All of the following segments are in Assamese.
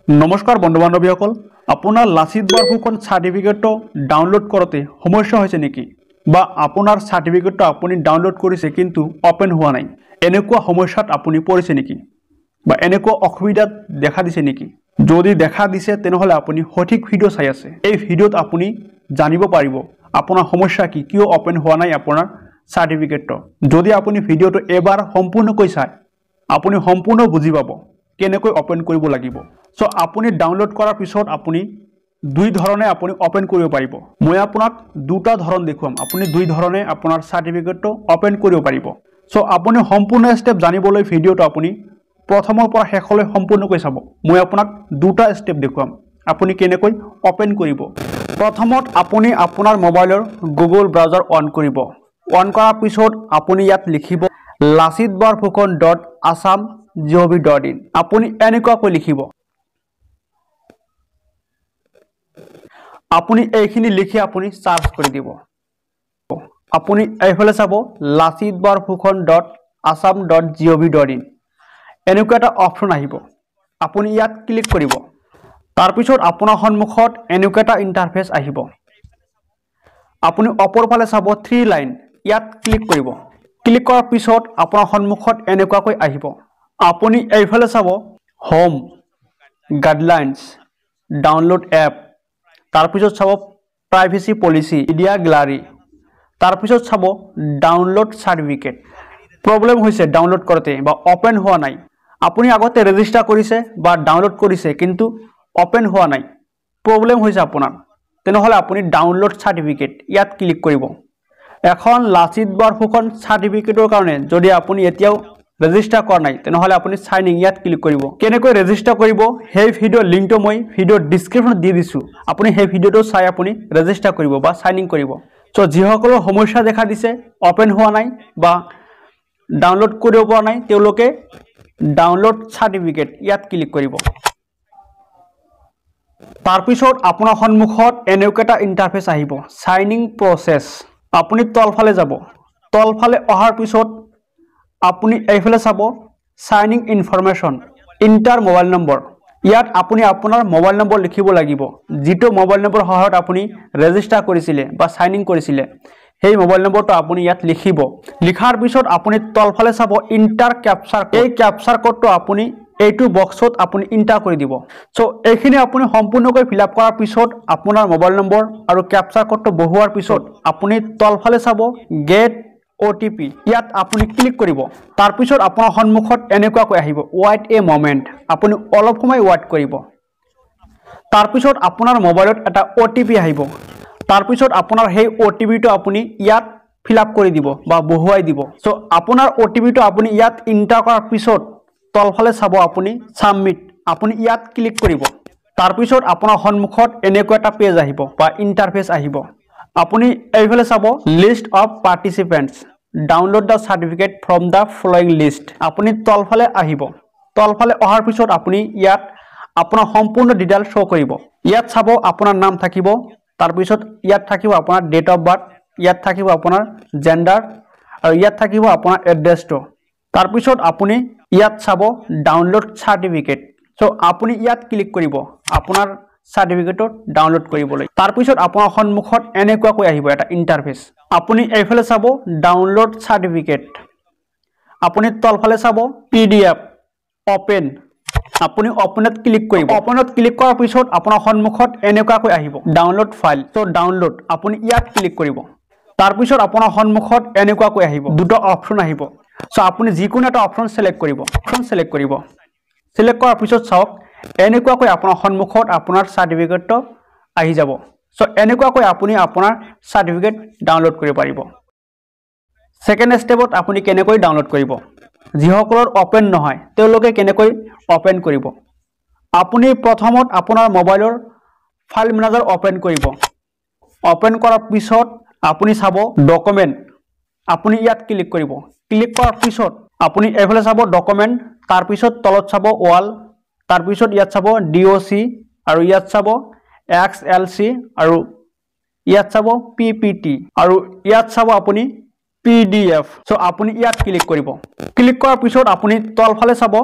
नमस्कार बंधु बान्धवीসকল আপোনাৰ লাচিত বৰফুকন সাৰ্টিফিকেটটো ডাউনলোড কৰোঁতে সমস্যা হৈছে নেকি বা আপোনাৰ সাৰ্টিফিকেটটো আপুনি ডাউনলোড কৰিছে কিন্তু ওপেন হোৱা নাই এনেকুৱা সমস্যাত আপুনি পৰিছে নেকি বা এনেকুৱা অসুবিধা দেখা দিছে নেকি যদি দেখা দিছে তেনেহলে আপুনি সঠিক ভিডিও চাই আছে এই ভিডিওত আপুনি জানিব পাৰিব আপোনাৰ সমস্যা কি কিয় ওপেন হোৱা নাই আপোনাৰ সাৰ্টিফিকেটটো যদি আপুনি ভিডিওটো এবাৰ সম্পূৰ্ণকৈ চাই আপুনি সম্পূৰ্ণ বুজি পাব কেনেকৈ ওপেন কৰিব লাগিব সো আপুনি ডাউনলোড কৰাৰ পিছত আপুনি দুই ধৰণে আপুনি ওপেন কৰিব পাৰিব মই আপোনাক দুটা ধৰণ দেখুৱাম আপুনি দুই ধৰণে আপোনাৰ সাৰ্টিফিকেটটো ওপেন কৰিব পাৰিব সো আপুনি সম্পূৰ্ণ স্টেপ জানিবলৈ ভিডিওটো আপুনি প্ৰথমৰ পৰা শেষলৈ সম্পূৰ্ণকৈ চাব মই আপোনাক দুটা স্টেপ দেখুৱাম আপুনি কেনেকৈ ওপেন কৰিব প্ৰথমত আপুনি আপোনাৰ মোবাইলৰ গুগল ব্ৰাউজাৰ অন কৰিব অন কৰাৰ পিছত আপুনি ইয়াত লিখিব lasitbarphukon.assam.gov.in আপুনি এনেকুৱাকৈ লিখিব আপুনি এইখিনি লিখি আপুনি সাৰ্চ কৰি দিব আপুনি এইফালে চাব lasitbarphukon.assam.gov.in এনেকুৱা এটা অপশন আহিব আপুনি ইয়াত ক্লিক কৰিব তাৰ পিছত আপোনাৰ সন্মুখত এনেকুৱা এটা ইন্টাৰফেস আহিব আপুনি ওপৰ ফালে চাব 3 লাইন ইয়াত ক্লিক কৰিব ক্লিক কৰাৰ পিছত আপোনাৰ সন্মুখত এনেকুৱাকৈ আহিব আপুনি এইফালে চাব হোম গাইডলাইনস ডাউনলোড এপ তাৰ পিছত চাব প্ৰাইভেসি পলিসি মিডিয়া গ্যালাৰি তাৰ পিছত চাব ডাউনলোড সাৰ্টিফিকেট প্ৰবলেম হৈছে ডাউনলোড কৰোতে বা ওপেন হোৱা নাই আপুনি আগতে ৰেজিস্টাৰ কৰিছে বা ডাউনলোড কৰিছে কিন্তু ওপেন হোৱা নাই প্ৰবলেম হৈছে আপোনাৰ তেনেহলে আপুনি ডাউনলোড সাৰ্টিফিকেট ইয়াত ক্লিক কৰিব এখন লাচিত বৰফুকন সাৰ্টিফিকেটৰ কাৰণে যদি আপুনি এতিয়াও ৰেজিস্টাৰ কৰা নাই তেনেহলে আপুনি সাইন ইন ইয়াত ক্লিক কৰিব কেনেকৈ ৰেজিস্টাৰ কৰিব সেই ভিডিও লিংকটো মই ভিডিও ডেসক্ৰিপশনত দি দিছো আপুনি সেই ভিডিওটো চাই আপুনি ৰেজিস্টাৰ কৰিব বা সাইন ইন কৰিব সো যিসকলৰ সমস্যা দেখা দিছে ওপেন হোৱা নাই বা ডাউনলোড কৰিব পৰা নাই তেওঁলোকে ডাউনলোড সাৰ্টিফিকেট ইয়াত ক্লিক কৰিব তাৰ পিছত আপোনাৰ সন্মুখত এনেকুৱা এটা ইন্টাৰফেস আহিব সাইন ইন প্ৰসেস আপুনি তলফালে যাব তলফালে অহাৰ পিছত আপুনি এইফালে চাব sign in information enter mobile number ইয়াত আপুনি আপোনাৰ মোবাইল নম্বৰ লিখিব লাগিব যেটো মোবাইল নম্বৰ সহায়ত আপুনি ৰেজিস্টাৰ কৰিছিলে বা সাইন ইন কৰিছিলে সেই মোবাইল নম্বৰটো আপুনি ইয়াত লিখিব লিখাৰ পিছত আপুনি তলফালে চাব ইন্টাৰ ক্যাপচাৰ এই ক্যাপচাৰ কোডটো আপুনি এইটো বক্সত আপুনি ইন্টাৰ কৰি দিব সো এইখিনি আপুনি সম্পূৰ্ণকৈ ফিল আপ কৰাৰ পিছত আপোনাৰ মোবাইল নম্বৰ আৰু ক্যাপচাৰ কোডটো বহুৱাৰ পিছত আপুনি তলফালে চাব গেট OTP ইয়াত আপুনি ক্লিক কৰিব তাৰ পিছত আপোনাৰ সন্মুখত এনেকুৱাকৈ আহিব ওয়েট এ মোমেন্ট আপুনি অলপ সময় ওয়েট কৰিব তাৰ পিছত আপোনাৰ মোবাইলত এটা OTP আহিব তাৰ পিছত আপোনাৰ সেই OTPটো আপুনি ইয়াত ফিল আপ কৰি দিব বা বহুৱাই দিব সো আপোনাৰ OTPটো আপুনি ইয়াত ইন্টাৰ কৰাৰ পিছত তলফালে চাব আপুনি সাবমিট আপুনি ইয়াত ক্লিক কৰিব তাৰ পিছত আপোনাৰ সন্মুখত এনেকুৱা এটা পেজ আহিব বা ইন্টাৰফেস আহিব আপুনি এইফালে চাব list of participants download the certificate from the following list আপুনি তলফালে আহিব তলফালে অহাৰ পিছত আপুনি ইয়াত আপোনাৰ সম্পূৰ্ণ ডিটেইলছ শো কৰিব ইয়াত চাব আপোনাৰ নাম থাকিব তাৰ পিছত ইয়াত থাকিব আপোনাৰ ডেট অফ বাৰ্থ ইয়াত থাকিব আপোনাৰ জেন্ডাৰ আৰু ইয়াত থাকিব আপোনাৰ এড্ৰেছটো তাৰ পিছত আপুনি ইয়াত চাব ডাউনলোড সাৰ্টিফিকেট সো আপুনি ইয়াত ক্লিক কৰিব আপোনাৰ সাৰ্টিফিকেটটো ডাউনলোড কৰিবলৈ তাৰ পিছত আপোনাৰ সন্মুখত এনেকুৱাকৈ আহিব এটা ইন্টাৰফেস আপুনি এইফালে চাব ডাউনলোড সাৰ্টিফিকেট আপুনি তলফালে চাব PDF ওপেন আপুনি ওপেনত ক্লিক কৰিব ওপেনত ক্লিক কৰাৰ পিছত আপোনাৰ সন্মুখত এনেকুৱাকৈ আহিব ডাউনলোড ফাইল সো ডাউনলোড আপুনি ইয়াত ক্লিক কৰিব তাৰ পিছত আপোনাৰ সন্মুখত এনেকুৱাকৈ আহিব দুটা অপচন আহিব সো আপুনি যিকোনো এটা অপচন সিলেক্ট কৰিব সিলেক্ট কৰাৰ পিছত চাওক এনেকুৱাকৈ আপোনাৰ সন্মুখত আপোনাৰ সাৰ্টিফিকেটটো আহি যাব সো এনেকুৱাকৈ আপুনি আপোনাৰ সাৰ্টিফিকেট ডাউনলোড কৰিব পাৰিব সেকেন্ড স্টেপত আপুনি কেনেকৈ ডাউনলোড কৰিব যিসকলৰ ওপেন নহয় তেওঁলোকে কেনেকৈ ওপেন কৰিব আপুনি প্ৰথমত আপোনাৰ মোবাইলৰ ফাইল মেনেজাৰ ওপেন কৰিব ওপেন কৰাৰ পিছত আপুনি চাব ডকুমেন্ট আপুনি ইয়াত ক্লিক কৰিব ক্লিক কৰাৰ পিছত আপুনি এইফালে চাব ডকুমেন্ট তাৰ পিছত তলত চাব ওয়াল তাৰ পিছত ইয়াত চাব DOC আৰু ইয়াত চাব XLC আৰু ইয়াত চাব PPT আৰু ইয়াত চাব আপুনি PDF সো আপুনি ইয়াত ক্লিক কৰিব ক্লিক কৰাৰ পিছত আপুনি তলফালে চাব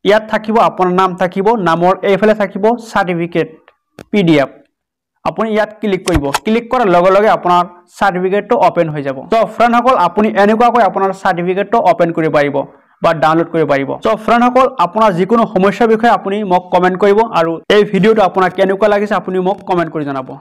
ইয়াত থাকিব আপোনাৰ নাম থাকিব নামৰ এইফালে থাকিব সাৰ্টিফিকেট PDF আপুনি ইয়াত ক্লিক কৰিব ক্লিক কৰাৰ লগে লগে আপোনাৰ সাৰ্টিফিকেটটো ওপেন হৈ যাব সো ফ্ৰেণ্ডসকল আপুনি এনেকুৱাকৈ আপোনাৰ সাৰ্টিফিকেটটো ওপেন কৰিব পাৰিব বা ডাউনলোড কৰিব পাৰিব সো ফ্ৰেণ্ডসকল আপোনাৰ যিকোনো সমস্যাৰ বিষয়ে আপুনি মোক কমেন্ট কৰিব আৰু এই ভিডিওটো আপোনাক কেনেকুৱা লাগিছে আপুনি মোক কমেন্ট কৰি জনাব